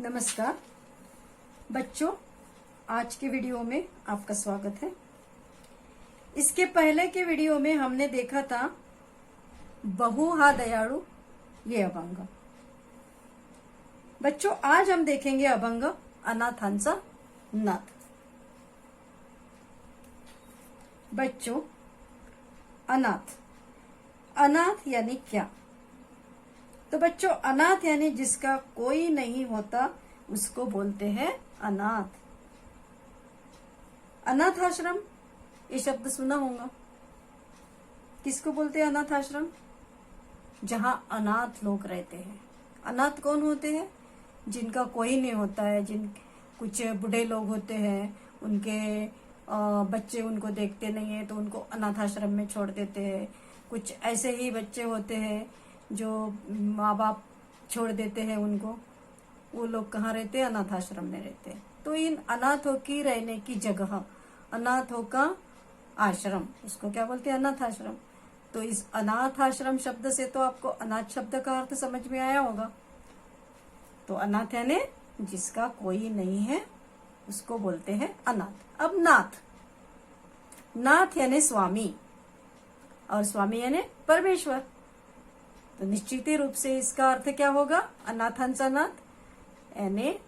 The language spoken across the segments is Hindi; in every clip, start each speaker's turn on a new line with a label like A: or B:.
A: नमस्कार बच्चों, आज के वीडियो में आपका स्वागत है। इसके पहले के वीडियो में हमने देखा था बहु हा दयाळु ये अभंग। बच्चों, आज हम देखेंगे अभंग अनाथांचा नाथ। बच्चों, अनाथ अनाथ यानी क्या? तो बच्चों, अनाथ यानी जिसका कोई नहीं होता उसको बोलते हैं अनाथ। अनाथ आश्रम ये शब्द सुना होगा। किसको बोलते हैं अनाथ आश्रम? जहां अनाथ लोग रहते हैं। अनाथ कौन होते हैं? जिनका कोई नहीं होता है। कुछ बूढ़े लोग होते हैं, उनके बच्चे उनको देखते नहीं है तो उनको अनाथ आश्रम में छोड़ देते हैं। कुछ ऐसे ही बच्चे होते हैं जो माँ बाप छोड़ देते हैं उनको, वो लोग कहाँ रहते हैं? अनाथ आश्रम में रहते हैं। तो इन अनाथों की रहने की जगह, अनाथों का आश्रम, इसको क्या बोलते हैं? अनाथ आश्रम। तो इस अनाथ आश्रम शब्द से तो आपको अनाथ शब्द का अर्थ समझ में आया होगा। तो अनाथ यानी जिसका कोई नहीं है उसको बोलते हैं अनाथ। अब नाथ यानी स्वामी, और स्वामी यानी परमेश्वर। तो निश्चित ही रूप से इसका अर्थ क्या होगा? अनाथांचा नाथ यानी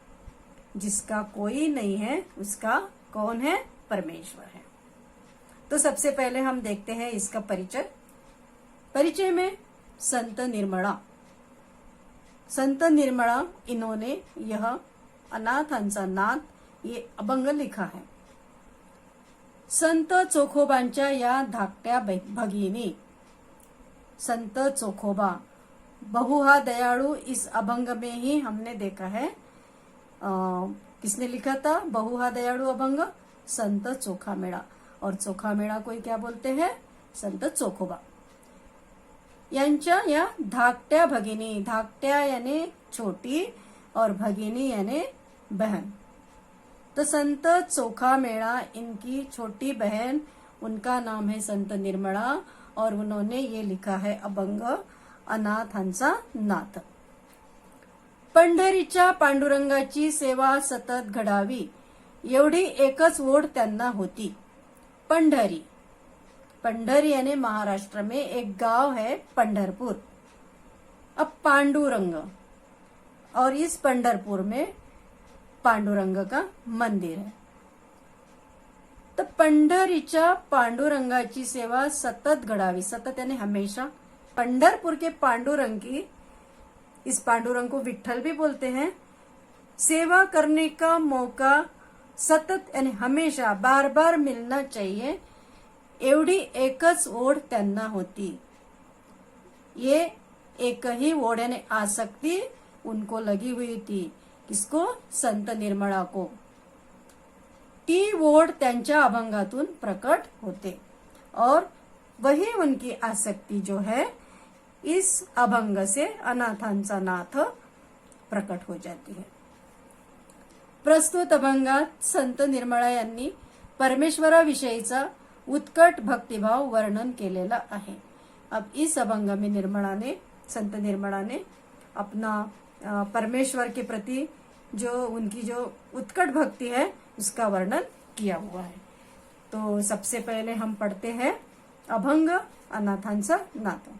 A: जिसका कोई नहीं है उसका कौन है? परमेश्वर है। तो सबसे पहले हम देखते हैं इसका परिचय में संत निर्मला इन्होंने यह अनाथांचा नाथ ये अभंग लिखा है। संत चोखोबांच्या या धाकट्या भगिनी, संत चोखोबा, बहु हा दयाळु, इस अभंग में ही हमने देखा है। किसने लिखा था बहु हा दयाळु अभंग? संत चोखामेळा। और चोखामेळा को क्या बोलते हैं? संत चोखोबा। यांच्या या धाकट्या भगिनी, धाकट्या यानी छोटी और भगिनी यानी बहन। तो संत चोखामेळा, इनकी छोटी बहन, उनका नाम है संत निर्मला, और उन्होंने ये लिखा है अभंग अनाथांचा नाथ। पंढरीच्या पांडुरंगाची सेवा सतत घडावी एवढी एकच ओढ त्यांना होती। पंढरी यानी महाराष्ट्र में एक गांव है पंढरपुर। अब पांडुरंग, और इस पंढरपुर में पांडुरंग का मंदिर है। तर पंढरीच्या पांडुरंगाची सेवा सतत घडावी, सतत यानी हमेशा। पंढरपुर के पांडुरंग की, इस पांडुरंग को विठ्ठल भी बोलते हैं, सेवा करने का मौका सतत यानी हमेशा बार बार मिलना चाहिए, एवढी एकच ओढ त्यांना होती। ये एक ही ओढ यानी आसक्ति उनको लगी हुई थी। किसको? संत निर्मला को। ती ओढ त्यांच्या अभंगातून प्रकट होते, और वही उनकी आसक्ति जो है इस अभंग से अनाथांचा नाथ प्रकट हो जाती है। प्रस्तुत अभंगात संत निर्मला यांनी परमेश्वराविषयीचा उत्कट भक्तिभाव वर्णन केलेला आहे। अब इस अभंग में संत निर्मला ने अपना परमेश्वर के प्रति उनकी जो उत्कट भक्ति है उसका वर्णन किया हुआ है। तो सबसे पहले हम पढ़ते हैं अभंग अनाथांचा नाथ।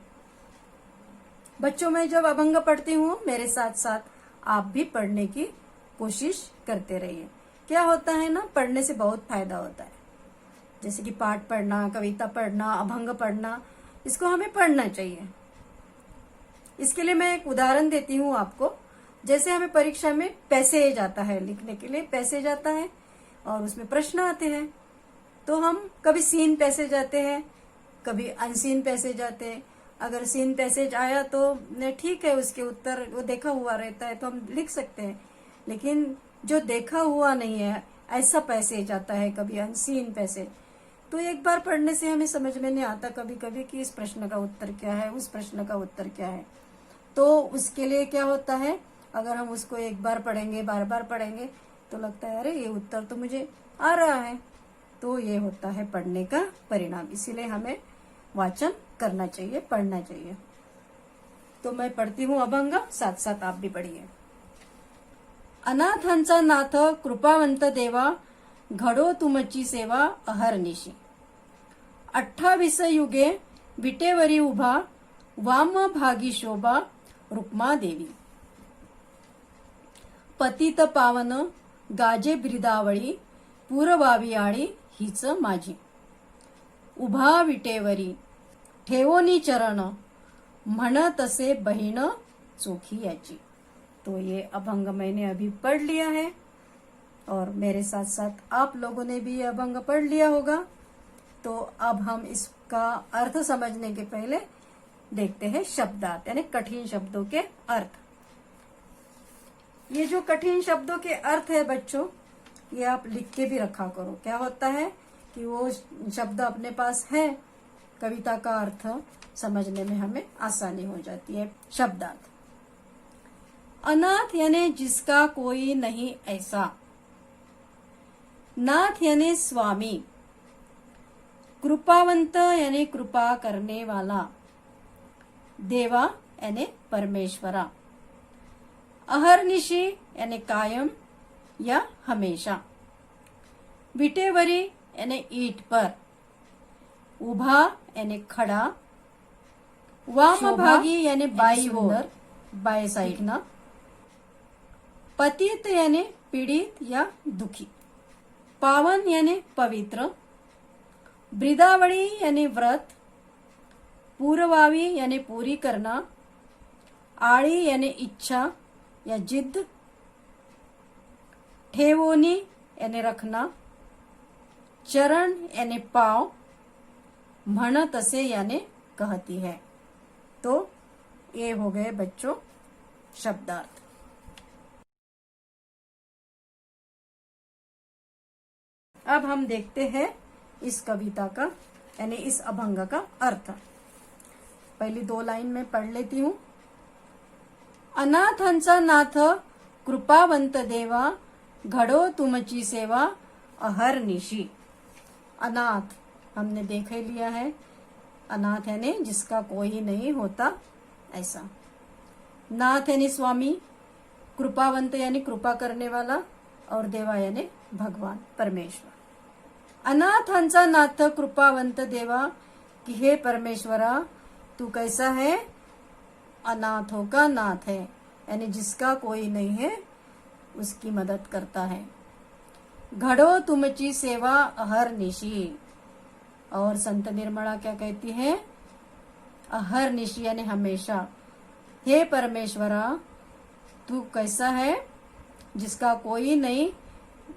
A: बच्चों, मैं जब अभंग पढ़ती हूँ मेरे साथ साथ आप भी पढ़ने की कोशिश करते रहिए। क्या होता है ना, पढ़ने से बहुत फायदा होता है। जैसे कि पाठ पढ़ना, कविता पढ़ना, अभंग पढ़ना, इसको हमें पढ़ना चाहिए। इसके लिए मैं एक उदाहरण देती हूँ आपको। जैसे हमें परीक्षा में पैसे जाता है, लिखने के लिए पैसे जाता है, और उसमें प्रश्न आते हैं। तो हम कभी सीन पैसे जाते हैं, कभी अनसीन पैसे जाते हैं। अगर सीन पैसेज आया तो ठीक है, उसके उत्तर वो देखा हुआ रहता है तो हम लिख सकते हैं। लेकिन जो देखा हुआ नहीं है ऐसा पैसेज आता है, कभी अनसीन पैसेज, तो एक बार पढ़ने से हमें समझ में नहीं आता कभी कभी कि इस प्रश्न का उत्तर क्या है, उस प्रश्न का उत्तर क्या है। तो उसके लिए क्या होता है, अगर हम उसको एक बार पढ़ेंगे, बार बार पढ़ेंगे, तो लगता है अरे ये उत्तर तो मुझे आ रहा है। तो ये होता है पढ़ने का परिणाम। इसीलिए हमें वाचन करना चाहिए, पढ़ना चाहिए। तो मैं पढ़ती हूँ अभंग, साथ साथ आप भी पढ़िए। अनाथांचा नाथ कृपावंत देवा, घडो तुमची सेवा अहर्निशी. 28 युगे विटेवरी उभा, वाम भागी शोभा रुक्मादेवी. पतित पावन गाजे ब्रिदावळी, पूरवावी आळी हीच माझी. उभा विटेवरी ठेवोनी चरण, म्हणतसे बहीण चोखी याची. तो ये अभंग मैंने अभी पढ़ लिया है और मेरे साथ साथ आप लोगों ने भी ये अभंग पढ़ लिया होगा. तो अब हम इसका अर्थ समझने के पहले देखते हैं शब्दार्थ, यानी कठिन शब्दों के अर्थ. ये जो कठिन शब्दों के अर्थ है बच्चों, ये आप लिख के भी रखा करो. क्या होता है कि वो शब्द अपने पास है, कविता का अर्थ समझने में हमें आसानी हो जाती है. शब्दार्थ. अनाथ यानी जिसका कोई नहीं ऐसा. नाथ यानी स्वामी. कृपावंत यानी कृपा करने वाला. देवा यानी परमेश्वरा. अहर्निशी यानी कायम या हमेशा. विटेवरी यानी ईट पर. उभा यानी खड़ा. वाम भागी यानी बाई ओर, बाय साइड ना. पतित यानी पीड़ित या दुखी. पावन यानी पवित्र. ब्रिदावळी यानी व्रत. पूरवावी यानी पूरी करना. आळी यानी इच्छा या जिद. ठेवोनी यानी रखना. चरण यानी पाव. म्हणतसे यानी कहती है. तो ये हो गए बच्चों शब्दार्थ. अब हम देखते हैं इस कविता का यानी इस अभंग का अर्थ. पहली 2 लाइन में पढ़ लेती हूं. अनाथांचा नाथ कृपावंत देवा, घडो तुमची सेवा अहर्निशी. अनाथ हमने देख ही लिया है. अनाथ यानी जिसका कोई नहीं होता ऐसा. नाथ यानी स्वामी. कृपावंत यानी कृपा करने वाला. और देवा यानी भगवान परमेश्वर. अनाथांचा नाथ कृपावंत देवा, कि हे परमेश्वरा तू कैसा है. अनाथों का नाथ है, यानी जिसका कोई नहीं है उसकी मदद करता है. घडो तुमची सेवा अहर्निशी. और संत निर्मला क्या कहती है. अहर्निशी यानी हमेशा. हे परमेश्वरा तू कैसा है, जिसका कोई नहीं,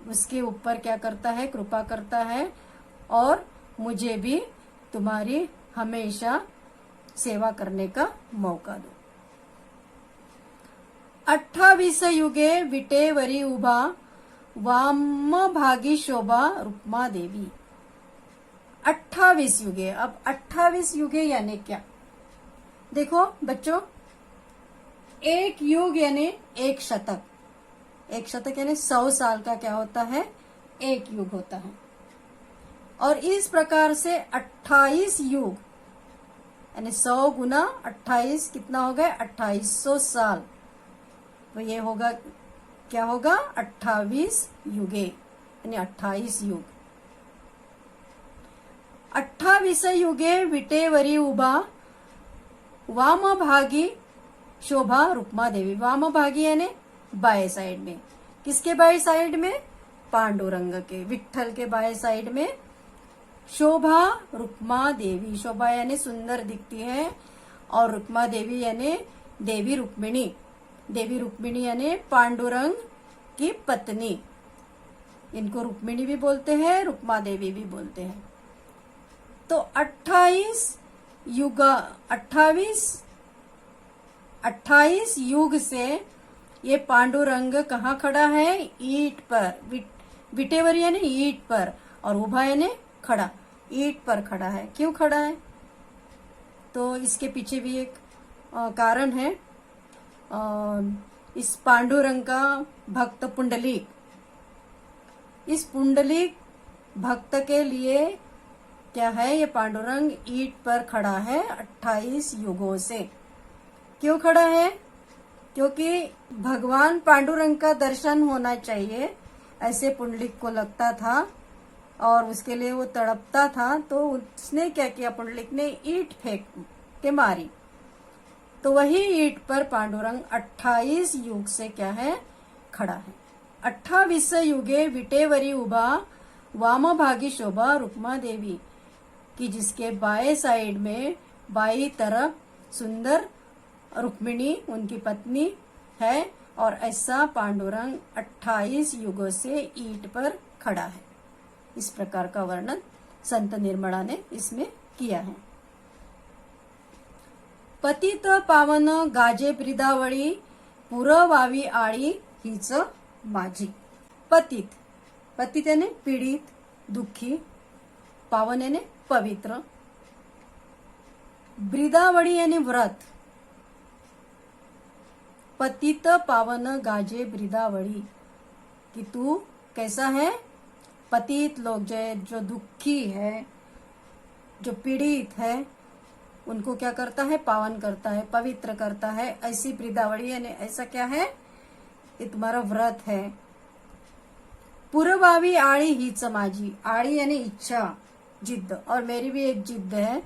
A: उसके ऊपर क्या करता है, कृपा करता है. और मुझे भी तुम्हारी हमेशा सेवा करने का मौका दो. 28 युगे विटेवरी उभा, वाम भागी शोभा रुक्मा देवी. 28 युगे. अब 28 युगे यानी क्या. देखो बच्चों, एक युग यानी एक शतक. एक शतक यानी 100 साल का क्या होता है, एक युग होता है. और इस प्रकार से 28 युग यानी 100 गुना 28 कितना हो गए, 2800 साल. तो ये होगा, क्या होगा, 28 युगे यानी 28 युग. 28 युगे विटेवरी उभा, वाम भागी शोभा रुक्मा देवी. वाम भागी यानी बाएं साइड में. किसके बाएं साइड में, पांडुरंग के, विठ्ठल के बाएं साइड में. शोभा रुक्मा देवी. शोभा यानी सुंदर दिखती है. और रुक्मा देवी यानी देवी रुक्मिणी. देवी रुक्मिणी यानी पांडुरंग की पत्नी. इनको रुक्मिणी भी बोलते हैं, रुक्मा देवी भी बोलते हैं. तो 28 युग से ये पांडुरंग कहाँ खड़ा है, ईट पर. विटेवर यानी ईट पर. और उभा यानी खड़ा. ईट पर खड़ा है. क्यों खड़ा है, तो इसके पीछे भी एक कारण है. इस पांडुरंग का भक्त पुंडलिक. इस पुंडलिक भक्त के लिए क्या है, ये पांडुरंग ईट पर खड़ा है 28 युगों से. क्यों खड़ा है, क्योंकि भगवान पांडुरंग का दर्शन होना चाहिए ऐसे पुंडलिक को लगता था और उसके लिए वो तड़पता था। तो उसने क्या किया, पुंडलिक ने ईंट फेंक के मारी, तो वही ईंट पर पांडुरंग 28 युग से क्या है, खड़ा है। 28 युगे विटेवरी उभा वामभागी शोभा रुक्मा देवी, कि जिसके बाएं साइड में बाई तरफ सुंदर रुक्मिणी उनकी पत्नी है, और ऐसा पांडुरंग 28 युगों से ईंट पर खड़ा है। इस प्रकार का वर्णन संत निर्मला ने इसमें किया है। पतित पावन गाजे ब्रिदावळी पुरवावी आळी हीच माझी। पतित, पतित यानी पीडित, दुखी, पावन यानी पवित्र, ब्रिदावळी यानी व्रत। पतित पावन गाजे ब्रिदावळी, कि तू कैसा है, पतित लोग जो दुखी है, जो पीड़ित है, उनको क्या करता है, पावन करता है, पवित्र करता है। ऐसी ब्रिदावळी यानी ऐसा क्या है, ये तुम्हारा व्रत है। पुरवावी आळी हीच माझी, आळी यानी इच्छा, जिद्द, और मेरी भी एक जिद्द है,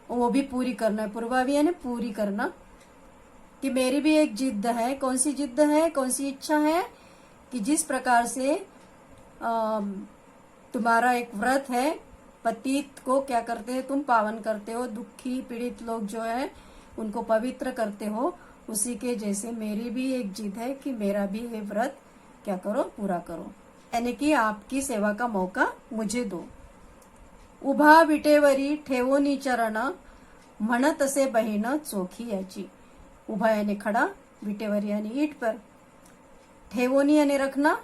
A: वो भी पूरी करना है। पुरवावी यानी पूरी करना, कि मेरी भी एक जिद्द है। कौन सी जिद्द है, कौन सी इच्छा है, कि जिस प्रकार से तुम्हारा एक व्रत है, पतित को क्या करते हैं तुम, पावन करते हो, दुखी पीड़ित लोग जो है उनको पवित्र करते हो, उसी के जैसे मेरी भी एक जिद है कि मेरा भी ये व्रत क्या करो, पूरा करो, यानी कि आपकी सेवा का मौका मुझे दो। उभा विटेवरी ठेवोनी चरण म्हणत असे बहीण चोखी याची। उभा यानी खड़ा, विटेवरी यानी ईंट पर, ठेवोनी यानी रखना,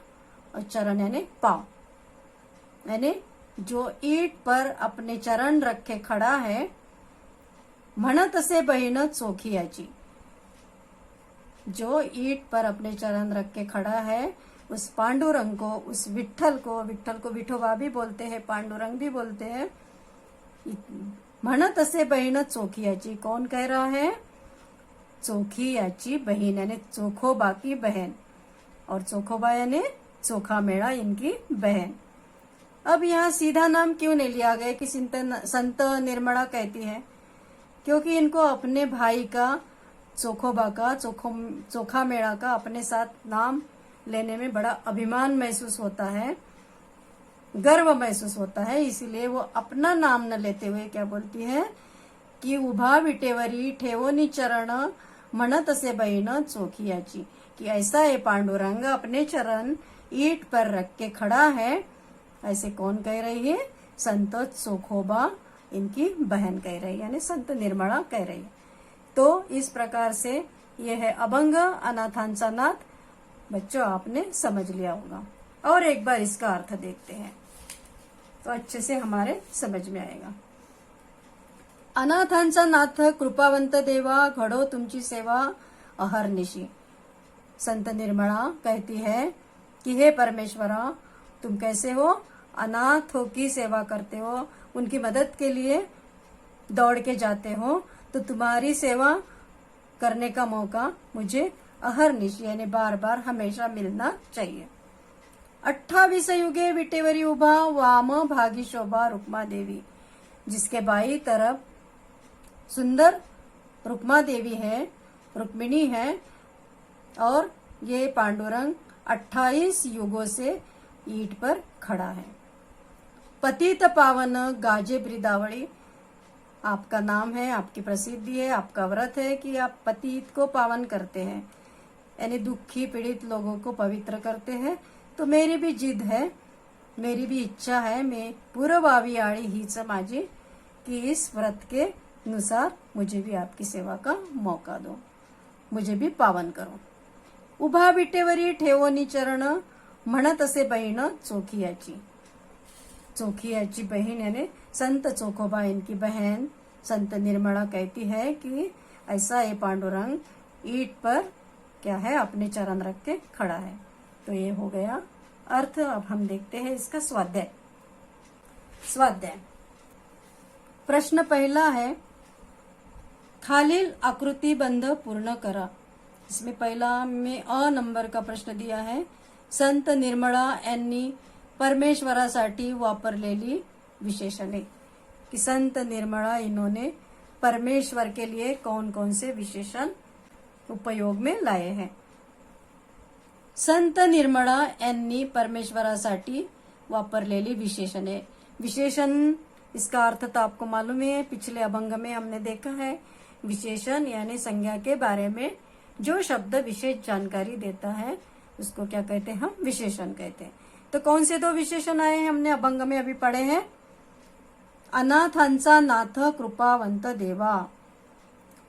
A: और चरण यानी पांव, यानी जो ईंट पर अपने चरण रखे खड़ा है, म्हणत असे बहीण चोखी याची। जो ईंट पर अपने चरण रख के खड़ा है, उस पांडुरंग को, उस विठ्ठल को विठोबा भी बोलते हैं, पांडुरंग भी बोलते हैं। म्हणत असे बहीण चोखी याची, कौन कह रहा है, चोखी याची बहन, यानी चोखोबा की बहन, और चोखोबा यानी चोखा मेड़ा, इनकी बहन। अब यहाँ सीधा नाम क्यों नहीं लिया गया कि संत निर्मला कहती है, क्योंकि इनको अपने भाई का, चोखोबा का, चोखा मेड़ा का अपने साथ नाम लेने में बड़ा अभिमान महसूस होता है, गर्व महसूस होता है, इसीलिए वो अपना नाम न लेते हुए क्या बोलती है कि उभा विटेवरी ठेवोनी चरण म्हणत असे बहीण चोखी याची, कि ऐसा ये पांडुरंग अपने चरण ईंट पर रख के खड़ा है। ऐसे कौन कह रही है, संत चोखोबा इनकी बहन कह रही है, यानी संत निर्मला कह रही है। तो इस प्रकार से यह है अभंग अनाथांचा नाथ। बच्चों आपने समझ लिया होगा, और एक बार इसका अर्थ देखते हैं तो अच्छे से हमारे समझ में आएगा। अनाथांचा नाथ कृपावंत देवा, घडो तुमची सेवा अहर्निशी। संत निर्मला कहती है कि हे परमेश्वरा, तुम कैसे हो, अनाथों की सेवा करते हो, उनकी मदद के लिए दौड़ के जाते हो, तो तुम्हारी सेवा करने का मौका मुझे अहर्निशी यानी बार बार हमेशा मिलना चाहिए। 28 युगे विटेवरी उभा वाम भागी शोभा रुक्मा देवी, जिसके बाई तरफ सुंदर रुक्मा देवी है, रुक्मिणी है, और ये पांडुरंग 28 युगों से ईंट पर खड़ा है। पतित पावन गाजे ब्रिदावळी, आपका नाम है, आपकी प्रसिद्धि है, आपका व्रत है कि आप पतित को पावन करते हैं, यानी दुखी पीड़ित लोगों को पवित्र करते हैं। तो मेरी भी जिद है, मेरी भी इच्छा है, मैं पुरवावी आळी हीच माझी, कि इस व्रत के अनुसार मुझे भी आपकी सेवा का मौका दो, मुझे भी पावन करो। उभा विटेवरी ठेवोनी चरण म्हणत असे बहीण चोखी याची। चोखी याची बहन यानी संत चोखोबा इनकी बहन संत निर्मला कहती है कि ऐसा ये पांडुरंग ईंट पर क्या है, अपने चरण रख के खड़ा है। तो ये हो गया अर्थ। अब हम देखते हैं इसका स्वाध्याय। स्वाध्याय प्रश्न पहला है, खालील आकृतिबंध पूर्ण करा। इसमें पहला में अ नंबर का प्रश्न दिया है, संत निर्मळा यांनी परमेश्वरासाठी वापरलेली विशेषणे, कि संत निर्मला इन्होंने परमेश्वर के लिए कौन कौन से विशेषण उपयोग में लाए हैं। संत निर्मला यांनी परमेश्वरासाठी वापरलेली विशेषणे। विशेषण इसका अर्थ तो आपको मालूम ही है, पिछले अभंग में हमने देखा है। विशेषण यानी संज्ञा के बारे में जो शब्द विशेष जानकारी देता है उसको क्या कहते हैं, हम विशेषण कहते हैं। तो कौन से दो विशेषण आए हैं, हमने अभंग में अभी पढ़े हैं। अनाथांचा नाथ कृपावंत देवा।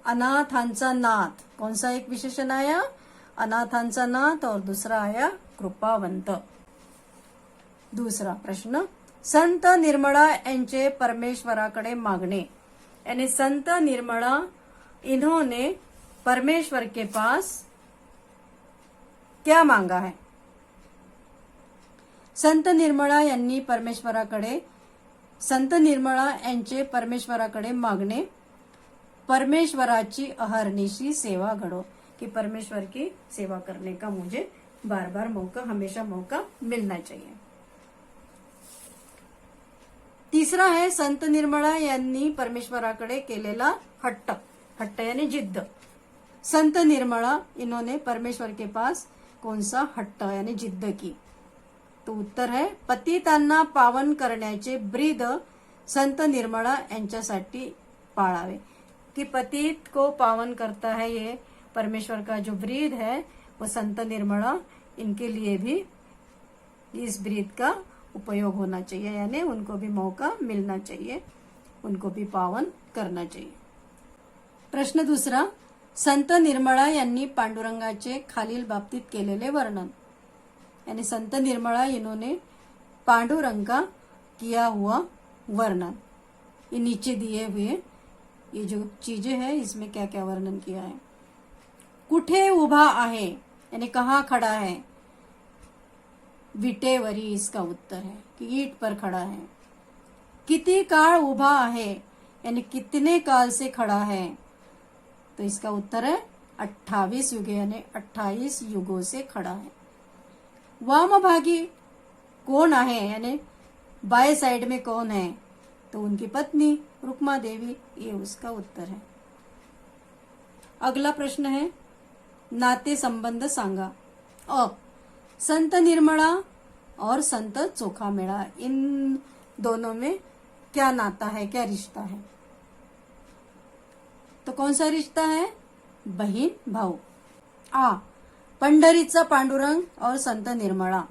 A: अनाथांचा नाथ कौन सा एक विशेषण आया, अनाथांचा नाथ, और दूसरा आया कृपावंत। दूसरा प्रश्न, संत निर्मला यांचे परमेश्वराकडे मागणे, यानी संत निर्मला इन्होंने परमेश्वर के पास क्या मांगा है। संत निर्मला यांनी परमेश्वराकडे, संत निर्मला यांचे परमेश्वराकडे मागणे, परमेश्वराची अहर्निशी सेवा घडो, कि परमेश्वर की सेवा करने का मुझे बार बार मौका, हमेशा मौका मिलना चाहिए। तीसरा है, संत निर्मला यांनी परमेश्वराकडे केलेला हट्ट, हट्ट यानी जिद्द। संत निर्मला इन्होंने परमेश्वर के पास कौन सा हट्ट यानी जिद्द की। तो उत्तर है, पतितांना पावन करण्याचे ब्रीद संत निर्मला यांच्यासाठी पाळावे, कि पतित को पावन करता है ये परमेश्वर का जो ब्रीद है, वो संत निर्मला, इनके लिए भी इस ब्रीद का उपयोग होना चाहिए, यानी उनको भी मौका मिलना चाहिए, उनको भी पावन करना चाहिए। प्रश्न दूसरा, संत निर्मला यांनी पांडुरंगाचे खालील बाबतीत केलेले वर्णन, यानी संत निर्मला इन्होंने पांडुरंग का किया हुआ वर्णन। ये नीचे दिए हुए ये जो चीजें हैं इसमें क्या क्या वर्णन किया है। कुठे उभा आहे यानी कहाँ खड़ा है, विटेवरी इसका उत्तर है, कि ईट पर खड़ा है। किती काळ उभा आहे यानी कितने काल से खड़ा है, तो इसका उत्तर है 28 युगे, यानी 28 युगों से खड़ा है। वामभागी कौन है, यानी बाएं साइड में कौन है, तो उनकी पत्नी रुक्मा देवी, ये उसका उत्तर है। अगला प्रश्न है, नाते संबंध सांगा। संत निर्मला और संत चोखामेळा, इन दोनों में क्या नाता है, क्या रिश्ता है, तो कौन सा रिश्ता है, बहीन भाऊ। पंढरीचा पांडुरंग और संत निर्मला,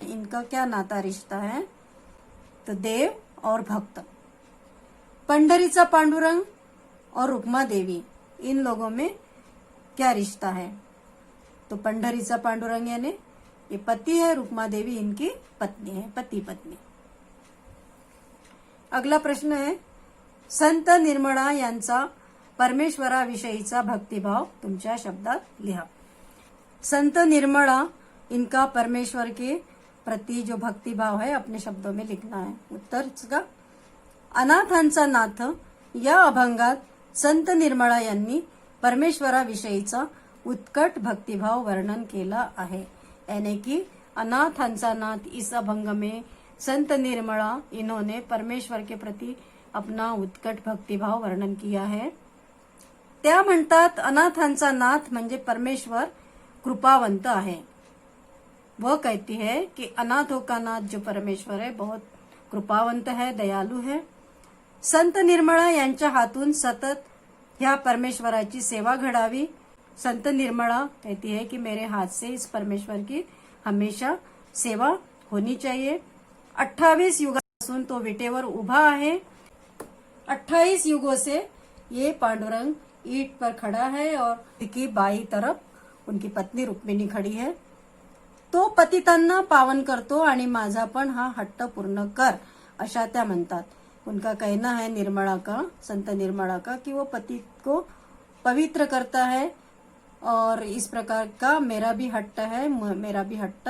A: इनका क्या नाता रिश्ता है, तो देव और भक्त। पंढरीचा पांडुरंग और रुक्मा देवी, इन लोगों में क्या रिश्ता है, तो पंढरीचा पांडुरंग यानी ये पति है, रुक्मा देवी इनकी पत्नी है, पति पत्नी। अगला प्रश्न है, संत निर्मला यांचा परमेश्वराविषयीचा भक्तिभाव तुमच्या शब्दात लिहा। संत निर्मला इनका परमेश्वर के प्रति जो भक्तिभाव है अपने शब्दों में लिखना है। उत्तर इसका, अनाथांचा नाथ या अभंगात संत निर्मला यांनी परमेश्वराविषयीचा उत्कट भक्तिभाव वर्णन केला आहे, यानी कि अनाथांचा नाथ इस अभंग में संत निर्मला इन्होंने परमेश्वर के प्रति अपना उत्कट भक्तिभाव वर्णन किया है। त्या म्हणतात, अनाथांचा नाथ म्हणजे परमेश्वर कृपावंत है। वह कहती है कि अनाथों का नाथ जो परमेश्वर है बहुत कृपावंत है, दयालु है। संत निर्मला यांच्या हातून सतत ह्या परमेश्वराची सेवा घडावी। संत निर्मला कहती है कि मेरे हाथ से इस परमेश्वर की हमेशा सेवा होनी चाहिए। 28 युगापासून तो विटेवर उभा आहे। 28 युगों से ये पांडुरंग ईट पर खड़ा है और उनकी बाई तरफ उनकी पत्नी रुक्मिणी खड़ी है। तो पतितांना पावन करतो आणि माझा पण हा हट्ट पूर्ण कर, अशा त्या म्हणतात। उनका कहना है निर्मला का, संत निर्मला का, कि वो पति को पवित्र करता है और इस प्रकार का मेरा भी हट्ट है, मेरा भी हट्ट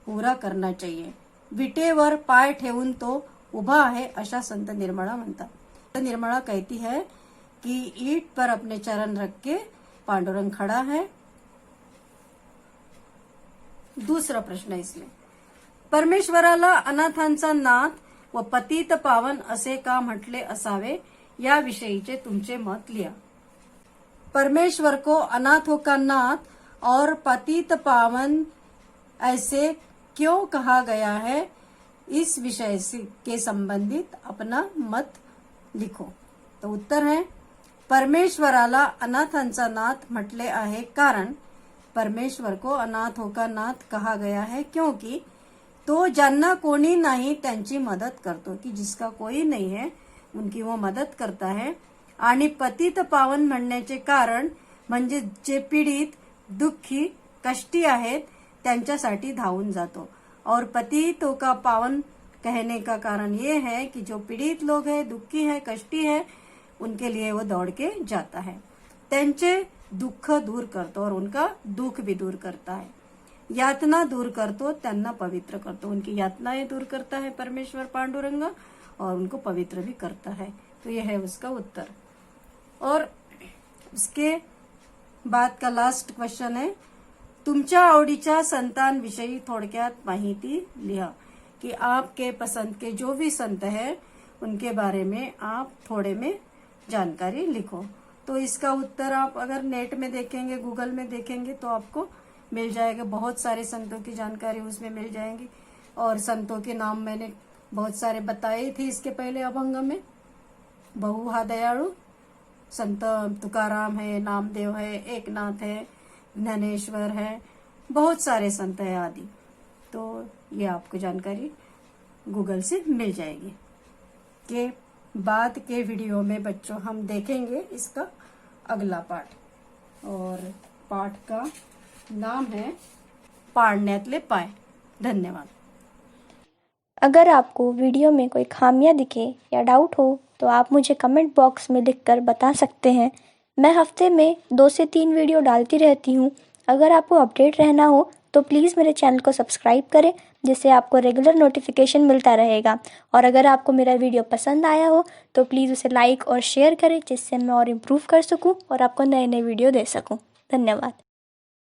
A: पूरा करना चाहिए। विटेवर पाय ठेवून तो उभा है, अशा संत निर्मला म्हणतात। संत निर्मला कहती है कि ईट पर अपने चरण रख के पांडुरंग खड़ा है दूसरा प्रश्न इसमें, परमेश्वराला अनाथांचा नाथ व पतित पावन असे का म्हटले असावे याविषयीचे तुमचे मत लिहा। परमेश्वर को अनाथों का नाथ और पतित पावन ऐसे क्यों कहा गया है, इस विषय से के संबंधित अपना मत लिखो। तो उत्तर है, परमेश्वराला अनाथांचा नाथ म्हटले आहे कारण परमेश्वर को अनाथों का नाथ कहा गया है क्योंकि तो ज्यांना कोणी नाही त्यांची मदत करतो, की जिसका कोई नहीं है उनकी वो मदत करता है। आणि पतित पावन म्हणण्याचे कारण म्हणजे जे पीडित, दुःखी, कष्टी आहेत त्यांच्यासाठी धावून जातो। और पतितों का पावन कहने का कारण ये है कि जो पीड़ित लोग हैं, दुखी है, कष्टी है, उनके लिए वो दौड़ के जाता है, त्यांचे दुःख दूर करतो और उनका दुख भी दूर करता है, यातना दूर करतो, त्यांना पवित्र करतो, उनकी यातनाएं दूर करता है परमेश्वर पांडुरंग और उनको पवित्र भी करता है। तो यह है उसका उत्तर। और उसके बाद का लास्ट क्वेश्चन है, तुमच्या आवडीच्या संतांविषयी थोडक्यात माहिती लिहा, कि आपके पसंद के जो भी संत है उनके बारे में आप थोड़े में जानकारी लिखो। तो इसका उत्तर आप अगर नेट में देखेंगे, गूगल में देखेंगे तो आपको मिल जाएगा, बहुत सारे संतों की जानकारी उसमें मिल जाएगी। और संतों के नाम मैंने बहुत सारे बताए थे इसके पहले अभंग में, बहु हा दयाळु, संत तुकाराम है, नामदेव है, एकनाथ है, ज्ञानेश्वर है, बहुत सारे संत है आदि। तो ये आपको जानकारी गूगल से मिल जाएगी। के बाद के वीडियो में बच्चों हम देखेंगे इसका अगला पाठ, और पाठ का नाम है पाळण्यातले पाय। धन्यवाद।
B: अगर आपको वीडियो में कोई खामियां दिखे या डाउट हो तो आप मुझे कमेंट बॉक्स में लिखकर बता सकते हैं। मैं हफ्ते में 2 से 3 वीडियो डालती रहती हूँ। अगर आपको अपडेट रहना हो तो प्लीज़ मेरे चैनल को सब्सक्राइब करें, जिससे आपको रेगुलर नोटिफिकेशन मिलता रहेगा। और अगर आपको मेरा वीडियो पसंद आया हो तो प्लीज़ उसे लाइक और शेयर करें, जिससे मैं और इम्प्रूव कर सकूँ और आपको नए नए वीडियो दे सकूँ। धन्यवाद।